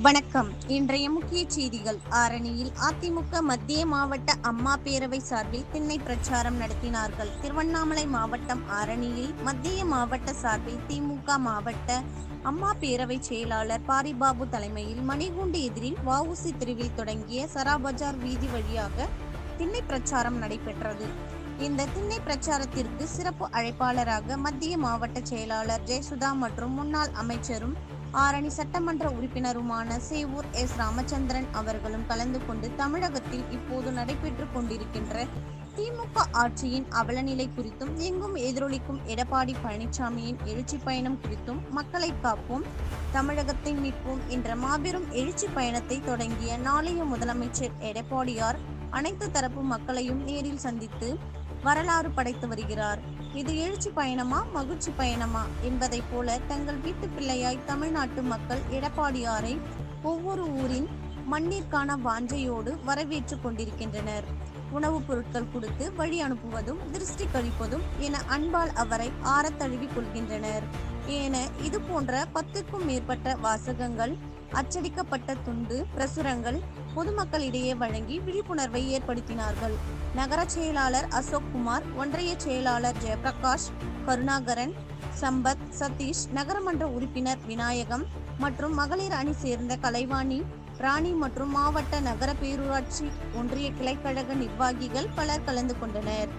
வணக்கம். இன்றைய முக்கிய செய்திகள். ஆரணியில் அதிமுக மத்திய மாவட்ட அம்மா பேரவை சார்பில் திண்ணை பிரச்சாரம் நடத்தினார்கள். திருவண்ணாமலை மாவட்டம் ஆரணியில் மத்திய மாவட்ட சார்பில் திமுக மாவட்ட அம்மா பேரவை செயலாளர் பாரிபாபு தலைமையில் மணிகூண்டு எதிரில் வஉசி தெருவில் தொடங்கிய சராபஜார் வீதி வழியாக திண்ணை பிரச்சாரம் நடைபெற்றது. இந்த திண்ணை பிரச்சாரத்திற்கு சிறப்பு அழைப்பாளராக மத்திய மாவட்ட செயலாளர் ஜெயசுதா மற்றும் முன்னாள் அமைச்சரும் ஆரணி சட்டமன்ற உறுப்பினருமான சேவூர் எஸ். ராமச்சந்திரன் அவர்களும் கலந்து கொண்டு தமிழகத்தில் இப்போது நடைபெற்று கொண்டிருக்கின்ற திமுக ஆட்சியின் அவலநிலை குறித்தும் எங்கும் எதிரொலிக்கும் எடப்பாடி பழனிசாமியின் எழுச்சி பயணம் குறித்தும் மக்களை காப்போம், தமிழகத்தை மீட்போம் என்ற மாபெரும் எழுச்சி பயணத்தை தொடங்கிய நாளைய முதலமைச்சர் எடப்பாடியார் அனைத்து தரப்பு மக்களையும் நேரில் சந்தித்து வரலாறு படைத்து வருகிறார். இது எழுச்சி பயணமா மகிழ்ச்சி பயணமா என்பதை போல தங்கள் வீட்டு பிள்ளையாய் தமிழ்நாட்டு மக்கள் எடப்பாடியாரை ஒவ்வொரு ஊரின் மண்ணிற்கான வாஞ்சையோடு வரவேற்று கொண்டிருக்கின்றனர். உணவுப் பொருட்கள் கொடுத்து வழி அனுப்புவதும் திருஷ்டி கழிப்பதும் என அன்பால் அவரை ஆறத் தழுவிக் கொள்கின்றனர் என இது போன்ற 10க்கும் மேற்பட்ட வாசகங்கள், அச்சடிக்கப்பட்ட துண்டு பிரசுரங்கள் பொதுமக்களிடையே வழங்கி விழிப்புணர்வை ஏற்படுத்தினார்கள். நகர செயலாளர் அசோக்குமார், ஒன்றிய செயலாளர் ஜெயபிரகாஷ், கருணாகரன், சம்பத், சதீஷ், நகரமன்ற உறுப்பினர் விநாயகம் மற்றும் மகளிர் அணி சேர்ந்த கலைவாணி, ராணி மற்றும் மாவட்ட நகர பேரூராட்சி ஒன்றிய கிளைக்கழக நிர்வாகிகள் பலர் கலந்து கொண்டனர்.